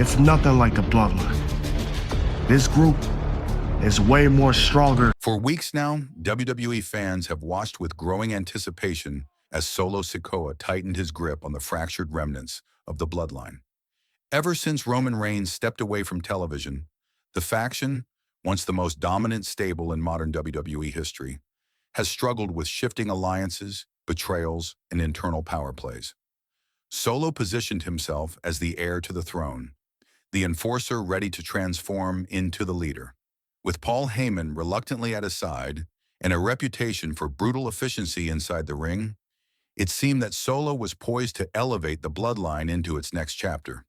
It's nothing like the Bloodline. This group is way more stronger. For weeks now, WWE fans have watched with growing anticipation as Solo Sikoa tightened his grip on the fractured remnants of the Bloodline. Ever since Roman Reigns stepped away from television, the faction, once the most dominant stable in modern WWE history, has struggled with shifting alliances, betrayals, and internal power plays. Solo positioned himself as the heir to the throne, the enforcer ready to transform into the leader. With Paul Heyman reluctantly at his side and a reputation for brutal efficiency inside the ring, it seemed that Solo was poised to elevate the Bloodline into its next chapter.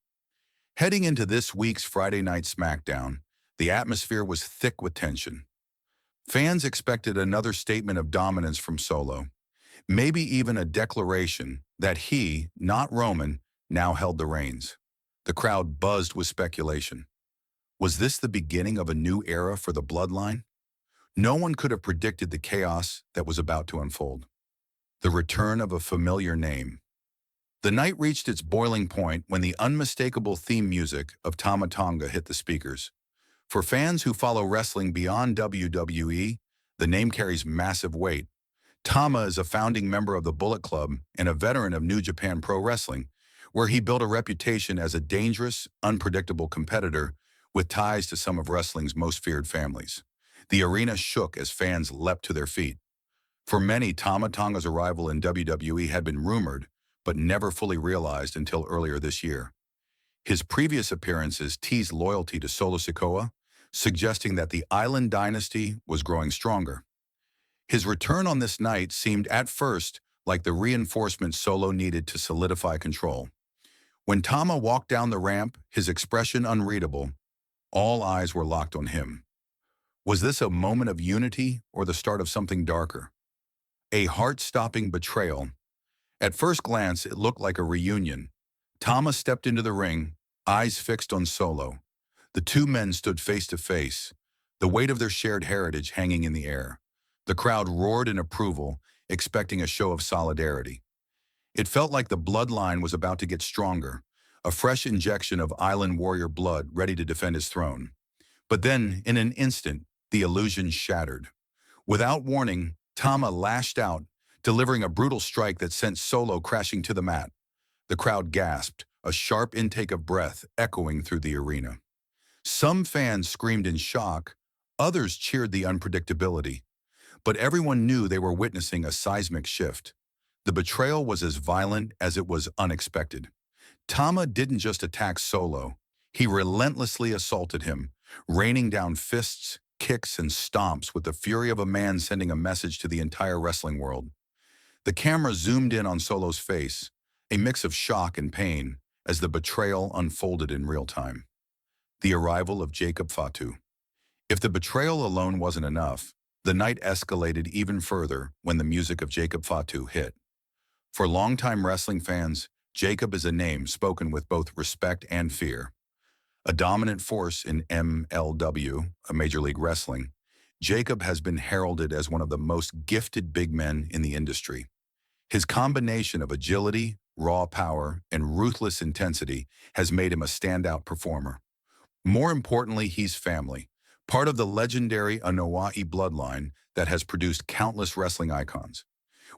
Heading into this week's Friday Night SmackDown, the atmosphere was thick with tension. Fans expected another statement of dominance from Solo, maybe even a declaration that he, not Roman, now held the reins. The crowd buzzed with speculation. Was this the beginning of a new era for the Bloodline? No one could have predicted the chaos that was about to unfold. The return of a familiar name. The night reached its boiling point when the unmistakable theme music of Tama Tonga hit the speakers. For fans who follow wrestling beyond WWE, the name carries massive weight. Tama is a founding member of the Bullet Club and a veteran of New Japan Pro Wrestling, where he built a reputation as a dangerous, unpredictable competitor with ties to some of wrestling's most feared families. The arena shook as fans leapt to their feet. For many, Tama Tonga's arrival in WWE had been rumored, but never fully realized until earlier this year. His previous appearances teased loyalty to Solo Sikoa, suggesting that the Island dynasty was growing stronger. His return on this night seemed at first like the reinforcement Solo needed to solidify control. When Tama walked down the ramp, his expression unreadable, all eyes were locked on him. Was this a moment of unity or the start of something darker? A heart-stopping betrayal. At first glance, it looked like a reunion. Tama stepped into the ring, eyes fixed on Solo. The two men stood face to face, the weight of their shared heritage hanging in the air. The crowd roared in approval, expecting a show of solidarity. It felt like the Bloodline was about to get stronger, a fresh injection of Island warrior blood ready to defend his throne. But then, in an instant, the illusion shattered. Without warning, Tama lashed out, delivering a brutal strike that sent Solo crashing to the mat. The crowd gasped, a sharp intake of breath echoing through the arena. Some fans screamed in shock, others cheered the unpredictability. But everyone knew they were witnessing a seismic shift. The betrayal was as violent as it was unexpected. Tama didn't just attack Solo, he relentlessly assaulted him, raining down fists, kicks, and stomps with the fury of a man sending a message to the entire wrestling world. The camera zoomed in on Solo's face, a mix of shock and pain, as the betrayal unfolded in real time. The arrival of Jacob Fatu. If the betrayal alone wasn't enough, the night escalated even further when the music of Jacob Fatu hit. For longtime wrestling fans, Jacob is a name spoken with both respect and fear. A dominant force in MLW, a Major League Wrestling, Jacob has been heralded as one of the most gifted big men in the industry. His combination of agility, raw power, and ruthless intensity has made him a standout performer. More importantly, he's family, part of the legendary Anoa'i bloodline that has produced countless wrestling icons.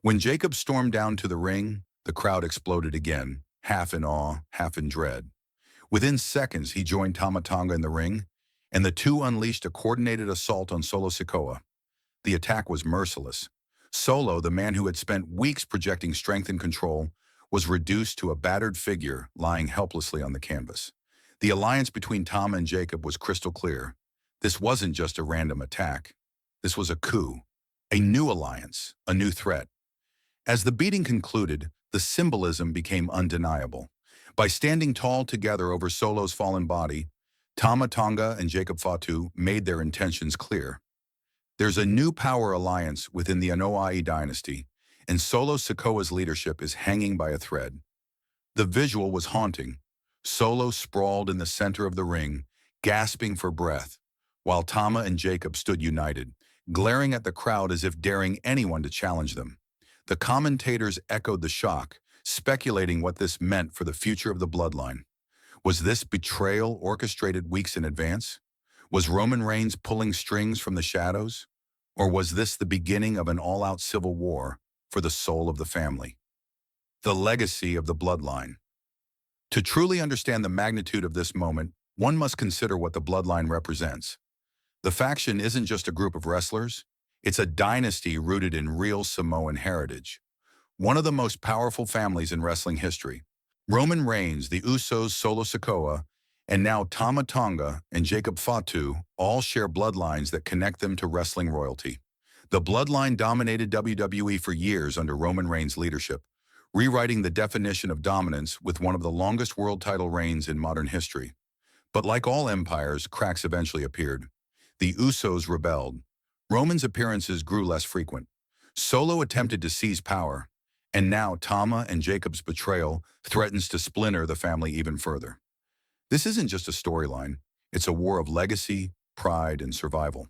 When Jacob stormed down to the ring, the crowd exploded again, half in awe, half in dread. Within seconds, he joined Tama Tonga in the ring, and the two unleashed a coordinated assault on Solo Sikoa. The attack was merciless. Solo, the man who had spent weeks projecting strength and control, was reduced to a battered figure lying helplessly on the canvas. The alliance between Tama and Jacob was crystal clear. This wasn't just a random attack. This was a coup, a new alliance, a new threat. As the beating concluded, the symbolism became undeniable. By standing tall together over Solo's fallen body, Tama Tonga and Jacob Fatu made their intentions clear. There's a new power alliance within the Anoa'i dynasty, and Solo Sikoa's leadership is hanging by a thread. The visual was haunting. Solo sprawled in the center of the ring, gasping for breath, while Tama and Jacob stood united, glaring at the crowd as if daring anyone to challenge them. The commentators echoed the shock, speculating what this meant for the future of the bloodline. Was this betrayal orchestrated weeks in advance? Was Roman Reigns pulling strings from the shadows? Or was this the beginning of an all-out civil war for the soul of the family? The legacy of the Bloodline. To truly understand the magnitude of this moment, one must consider what the Bloodline represents. The faction isn't just a group of wrestlers, it's a dynasty rooted in real Samoan heritage. One of the most powerful families in wrestling history. Roman Reigns, the Usos, Solo Sikoa, and now Tama Tonga and Jacob Fatu all share bloodlines that connect them to wrestling royalty. The Bloodline dominated WWE for years under Roman Reigns' leadership, rewriting the definition of dominance with one of the longest world title reigns in modern history. But like all empires, cracks eventually appeared. The Usos rebelled. Roman's appearances grew less frequent. Solo attempted to seize power, and now Tama and Jacob's betrayal threatens to splinter the family even further. This isn't just a storyline, it's a war of legacy, pride, and survival.